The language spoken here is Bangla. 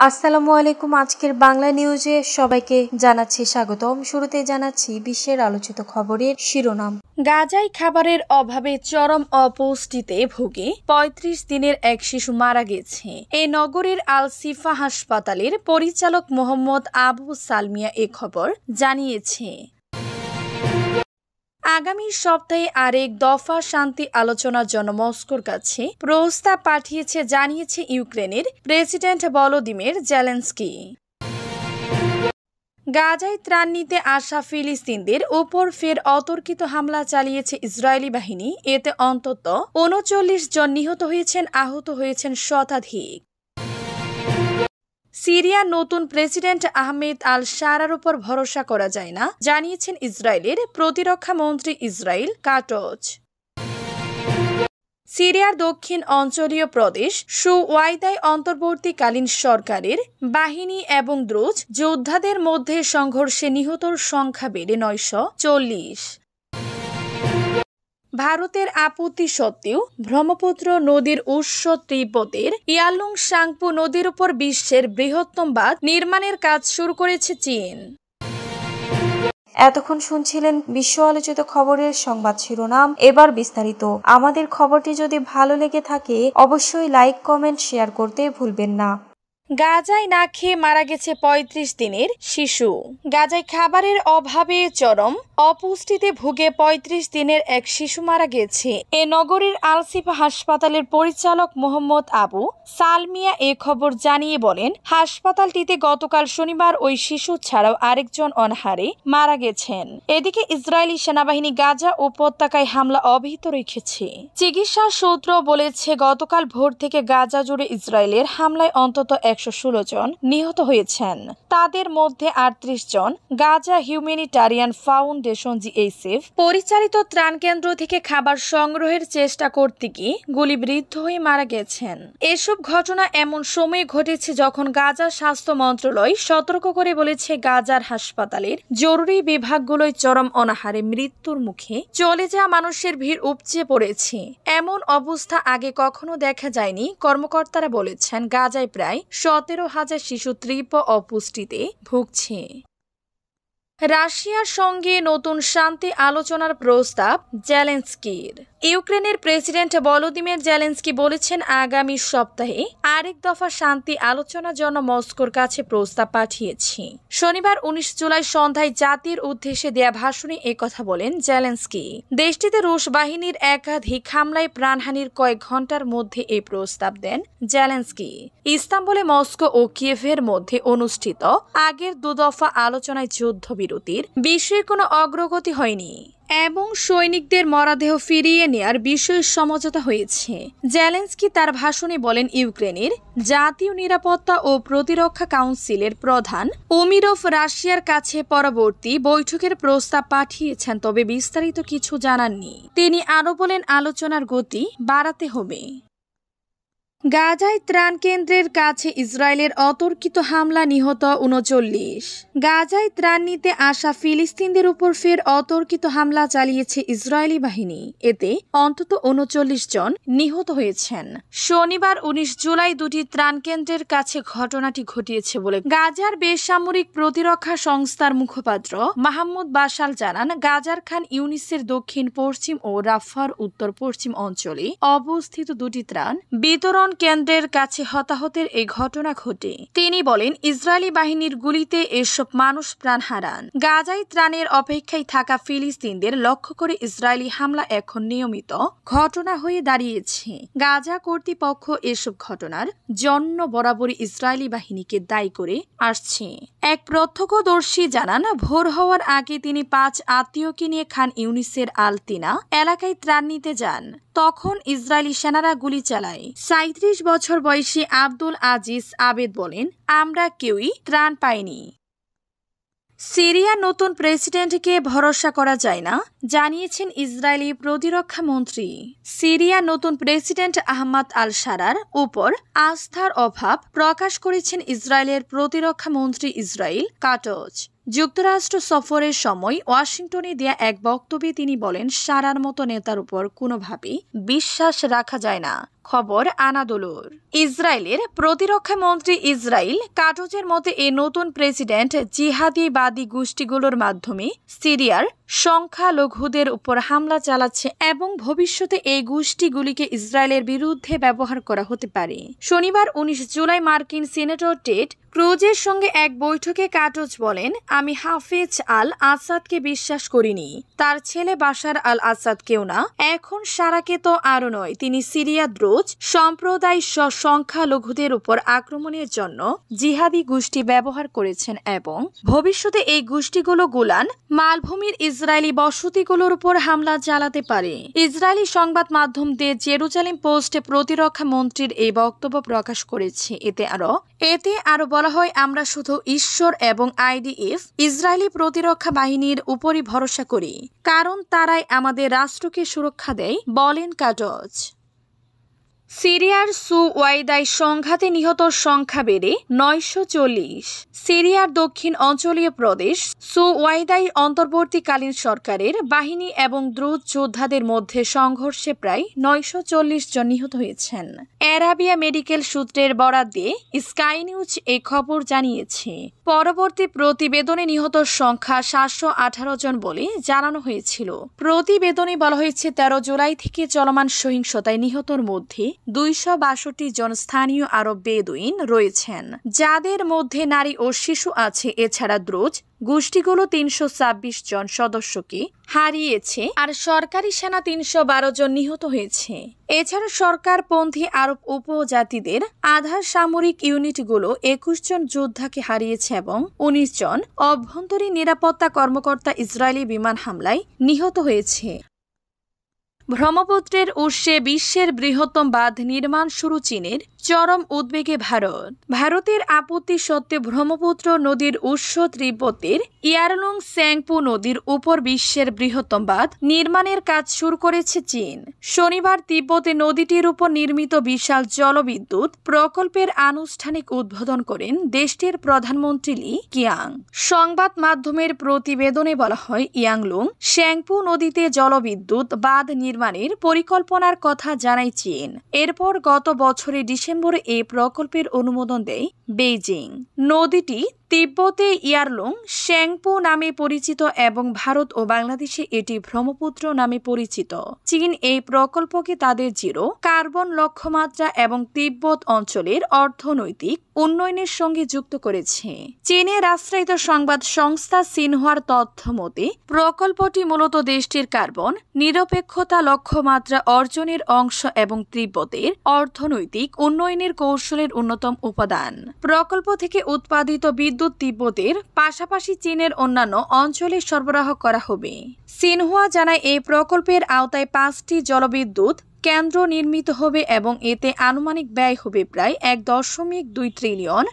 আসসালামু আলাইকুম। আজকের বাংলা নিউজে সবাইকে জানাচ্ছি স্বাগতম। শুরুতে জানাচ্ছি বিশ্বের আলোচিত খবরের শিরোনাম। গাজায় খাবারের অভাবে চরম অপুষ্টিতে ভুগে ৩৫ দিনের এক শিশু মারা গেছে। এ নগরীর আল শিফা হাসপাতালের পরিচালক মোহাম্মদ আবু সালমিয়া এ খবর জানিয়েছে। আগামী সপ্তাহে আরেক দফা শান্তি আলোচনার জন্য মস্কোর কাছে প্রস্তাব পাঠিয়েছে জানিয়েছে ইউক্রেনের প্রেসিডেন্ট ভলোদিমির জেলেনস্কি। গাজায় ত্রাণ নিতে আসা ফিলিস্তিনদের ওপর ফের অতর্কিত হামলা চালিয়েছে ইসরায়েলি বাহিনী। এতে অন্তত ৩৯ জন নিহত হয়েছেন, আহত হয়েছেন শতাধিক। সিরিয়ার নতুন প্রেসিডেন্ট আহমেদ আল শারার উপর ভরসা করা যায় না জানিয়েছেন ইসরায়েলের প্রতিরক্ষা মন্ত্রী ইসরায়েল কাটজ। সিরিয়ার দক্ষিণ অঞ্চলীয় প্রদেশ সুওয়াইদায় অন্তর্বর্তীকালীন সরকারের বাহিনী এবং দ্রুজ যোদ্ধাদের মধ্যে সংঘর্ষে নিহতর সংখ্যা বেড়ে ৯৪০। ভারতের আপত্তি সত্ত্বেও ব্রহ্মপুত্র নদীর উৎস তিব্বতের ইয়ালুং সাংপু নদীর উপর বিশ্বের বৃহত্তম বাঁধ নির্মাণের কাজ শুরু করেছে চীন। এতক্ষণ শুনছিলেন বিশ্ব আলোচিত খবরের সংবাদ শিরোনাম। এবার বিস্তারিত। আমাদের খবরটি যদি ভালো লেগে থাকে অবশ্যই লাইক, কমেন্ট, শেয়ার করতে ভুলবেন না। গাজায় না খেয়ে মারা গেছে ৩৫ দিনের শিশু। গাজায় খাবারের অভাবে চরম অপুষ্টিতে ভুগে ৩৫ দিনের এক শিশু মারা গেছে। এ নগরীর আলসিফা হাসপাতালের পরিচালক মোহাম্মদ আবু সালমিয়া এ খবর জানিয়ে বলেন, হাসপাতালটিতে গতকাল শনিবার ওই শিশু ছাড়াও আরেকজন অনাহারে মারা গেছেন। এদিকে ইসরায়েলি সেনাবাহিনী গাজা উপত্যকায় হামলা অব্যাহত রেখেছে। চিকিৎসা সূত্র বলেছে, গতকাল ভোর থেকে গাজা জুড়ে ইসরায়েলের হামলায় অন্তত ১১৬ জন নিহত হয়েছেন। তাদের মধ্যে ৩৮ জন গাজা হিউম্যানিটারিয়ান ফাউন্ডেশন জিএইচএফ পরিচালিত ত্রাণ কেন্দ্র থেকে খাবার সংগ্রহের চেষ্টা করতে গিয়ে গুলিবিদ্ধ হয়ে মারা গেছেন। এসব ঘটনা এমন সময়ে ঘটেছে যখন গাজা স্বাস্থ্য মন্ত্রণালয় সতর্ক করে বলেছে, গাজার হাসপাতালের জরুরি বিভাগগুলোয় চরম অনাহারে মৃত্যুর মুখে চলে যাওয়া মানুষের ভিড় উপচে পড়েছে। এমন অবস্থা আগে কখনো দেখা যায়নি। কর্মকর্তারা বলেছেন, গাজায় প্রায় ১৭,০০০ শিশু তীব্র অপুষ্টিতে ভুগছে। রাশিয়ার সঙ্গে নতুন শান্তি আলোচনার প্রস্তাব জেলেনস্কির। ইউক্রেনের প্রেসিডেন্ট ভলোদিমির জেলেনস্কি বলেছেন, আগামী সপ্তাহে আরেক দফা শান্তি আলোচনার জন্য মস্কোর কাছে প্রস্তাব পাঠিয়েছি। শনিবার ১৯ জুলাই সন্ধ্যায় জাতির উদ্দেশ্যে দেয়া ভাষণে একথা বলেন জেলেনস্কি। দেশটিতে রুশ বাহিনীর একাধিক হামলায় প্রাণহানির কয়েক ঘন্টার মধ্যে এই প্রস্তাব দেন জেলেনস্কি। ইস্তাম্বুলে মস্কো ও কিয়েভের মধ্যে অনুষ্ঠিত আগের দুদফা আলোচনায় যুদ্ধবিরতির বিষয়ে কোনো অগ্রগতি হয়নি এবং সৈনিকদের মরদেহ ফিরিয়ে নেয়ার বিষয়ে সমঝোতা হয়েছে। জেলেনস্কি তার ভাষণে বলেন, ইউক্রেনের জাতীয় নিরাপত্তা ও প্রতিরক্ষা কাউন্সিলের প্রধান উমিরভ রাশিয়ার কাছে পরবর্তী বৈঠকের প্রস্তাব পাঠিয়েছেন, তবে বিস্তারিত কিছু জানাননি। তিনি আরও বলেন, আলোচনার গতি বাড়াতে হবে। গাজায় ত্রাণ কেন্দ্রের কাছে ইসরায়েলের অতর্কিত হামলা, নিহত ৩৯। গাজায় ত্রাণ নিতে আসা ফিলিস্তিনদের উপর ফের অতর্কিত হামলা চালিয়েছে ইসরায়েলি বাহিনী। এতে অন্তত ৩৯ জন নিহত হয়েছেন। শনিবার ১৯ জুলাই দুটি ত্রাণ কেন্দ্রের কাছে ঘটনাটি ঘটিয়েছে বলে গাজার বেসামরিক প্রতিরক্ষা সংস্থার মুখপাত্র মাহমুদ বাশাল জানান। গাজার খান ইউনিসের দক্ষিণ পশ্চিম ও রাফার উত্তর পশ্চিম অঞ্চলে অবস্থিত দুটি ত্রাণ বিতরণ কেন্দ্রের কাছে হতাহতের এই ঘটনা ঘটে। তিনি বলেন, ইসরায়েলি বাহিনীর গুলিতে এসব মানুষ প্রাণ হারান। গাজায় ত্রাণের অপেক্ষায় থাকা ফিলিস্তিনদের লক্ষ্য করে ইসরায়েলি হামলা এখন নিয়মিত ঘটনা হয়ে দাঁড়িয়েছে। গাজা কর্তৃপক্ষ এসব ঘটনার জন্য বরাবরই ইসরায়েলি বাহিনীকে দায়ী করে আসছে। এক প্রত্যক্ষদর্শী জানান, ভোর হওয়ার আগে তিনি ৫ আত্মীয়কে নিয়ে খান ইউনিসের আলতিনা এলাকায় ত্রাণ নিতে যান। তখন ইসরায়েলি সেনারা গুলি চালায়। ৩৭ বছর বয়সী আব্দুল আজিজ আবেদ বলেন, আমরা কেউই ত্রাণ পাইনি। সিরিয়ার নতুন প্রেসিডেন্টকে ভরসা করা যায় না জানিয়েছেন ইসরায়েলি প্রতিরক্ষা মন্ত্রী। সিরিয়ার নতুন প্রেসিডেন্ট আহমদ আল শারার উপর আস্থার অভাব প্রকাশ করেছেন ইসরায়েলের প্রতিরক্ষা মন্ত্রী ইসরায়েল কাটজ। যুক্তরাষ্ট্র সফরের সময় ওয়াশিংটনে দেয়া এক বক্তব্যে তিনি বলেন, শারার মতো নেতার উপর কোনোভাবেই বিশ্বাস রাখা যায় না। খবর আনাদোলুর। ইসরায়েলের প্রতিরক্ষা মন্ত্রী ইসরায়েল কাটজের মতে এই নতুন প্রেসিডেন্ট জিহাদিবাদী গোষ্ঠীগুলোর মাধ্যমে সিরিয়ার সংখ্যালঘুদের উপর হামলা চালাচ্ছে এবং ভবিষ্যতে এই গোষ্ঠীগুলিকে ইসরায়েলের বিরুদ্ধে ব্যবহার করা হতে পারে। শনিবার 19 জুলাই মার্কিন সিনেটর টেড ক্রুজের সঙ্গে এক বৈঠকে কাটজ বলেন, আমি হাফেজ আল আসাদকে বিশ্বাস করিনি, তার ছেলে বাশার আল আসাদকেও না, এখন সারাকে তো আরও নয়। তিনি সিরিয়া দ্রুজ সম্প্রদায় সংখ্যালঘুদের উপর আক্রমণের জন্য জিহাদি গোষ্ঠী ব্যবহার করেছেন এবং ভবিষ্যতে এই গোষ্ঠীগুলো গোলান মালভূমির ইসরায়েলি বসতিগুলোর উপর হামলা চালাতে পারে। ইসরায়েলি সংবাদ মাধ্যম দ্য জেরুজালেম পোস্টে প্রতিরক্ষা মন্ত্রীর এই বক্তব্য প্রকাশ করেছে। এতে আরো বলা হয়, আমরা শুধু ঈশ্বর এবং আইডিএফ ইসরায়েলি প্রতিরক্ষা বাহিনীর উপরই ভরসা করি, কারণ তারাই আমাদের রাষ্ট্রকে সুরক্ষা দেয়, বলেন কাটজ। সিরিয়ার সুওয়াইদায় সংঘাতে নিহতর সংখ্যা বেড়ে 940। সিরিয়ার দক্ষিণ অঞ্চলীয় প্রদেশ সুওয়াইদায় অন্তর্বর্তীকালীন সরকারের বাহিনী এবং দ্রুজ যোদ্ধাদের মধ্যে সংঘর্ষে প্রায় 940 জন নিহত হয়েছেন। অ্যারাবিয়া মেডিকেল সূত্রের বরাত দিয়ে স্কাই নিউজ এই খবর জানিয়েছে। পরবর্তী প্রতিবেদনে নিহতর সংখ্যা 718 জন বলে জানানো হয়েছিল। প্রতিবেদনে বলা হয়েছে 13 জুলাই থেকে চলমান সহিংসতায় নিহতর মধ্যে 262 জন স্থানীয় আরব বেদুইন রয়েছেন, যাদের মধ্যে নারী ও শিশু আছে। এছাড়া দ্রুজ গোষ্ঠীগুলো 326 জন সদস্যকে হারিয়েছে আর সরকারি সেনা 312 জন নিহত হয়েছে। এছাড়া সরকারপন্থী আরব উপজাতিদের আধা সামরিক ইউনিটগুলো 21 জন যোদ্ধাকে হারিয়েছে এবং 19 জন অভ্যন্তরীণ নিরাপত্তা কর্মকর্তা ইসরায়েলি বিমান হামলায় নিহত হয়েছে। ব্রহ্মপুত্রের উৎসে বিশ্বের বৃহত্তম বাঁধ নির্মাণ শুরু চীনের, চরম উদ্বেগে ভারতের আপত্তি সত্ত্বে ব্রহ্মপুত্র নদীর উৎস তিব্বতের ইয়ারলুং স্যাংপু নদীর উপর বিশ্বের বৃহত্তম বাঁধ নির্মাণের কাজ শুরু করেছে চীন। শনিবার তিব্বতে নদীটির উপর নির্মিত বিশাল জলবিদ্যুৎ প্রকল্পের আনুষ্ঠানিক উদ্বোধন করেন দেশটির প্রধানমন্ত্রী লি কিয়াং। সংবাদ মাধ্যমের প্রতিবেদনে বলা হয়, ইয়াংলুং স্যাংপু নদীতে জলবিদ্যুৎ বাঁধ নির্মাণের পরিকল্পনার কথা জানায় চীন। এরপর গত বছরের ডিসেম্বরে এই প্রকল্পের অনুমোদন দেয় বেইজিং। নদীটি তিব্বতে ইয়ারলুং স্যাংপু নামে পরিচিত এবং ভারত ও বাংলাদেশে এটি ব্রহ্মপুত্র নামে পরিচিত। চীন এই প্রকল্পকে তাদের জিরো কার্বন লক্ষ্যমাত্রা এবং তিব্বত অঞ্চলের অর্থনৈতিক উন্নয়নের সঙ্গে যুক্ত করেছে। চীনের রাষ্ট্রায়ত্ত সংবাদ সংস্থা সিনহুয়ার তথ্য মতে প্রকল্পটি মূলত দেশটির কার্বন নিরপেক্ষতা লক্ষ্যমাত্রা অর্জনের অংশ এবং তিব্বতের অর্থনৈতিক উন্নয়নের কৌশলের অন্যতম উপাদান। প্রকল্প থেকে উৎপাদিত বিদ্যুৎ তিব্বতের পাশাপাশি চীনের অন্যান্য অঞ্চলে সরবরাহ করা হবে। সিনহুয়া জানায়, এই প্রকল্পের আওতায় 5টি জলবিদ্যুৎ কেন্দ্র নির্মিত হবে এবং এতে আনুমানিক ব্যয় হবে প্রায় 1.2 ট্রিলিয়ন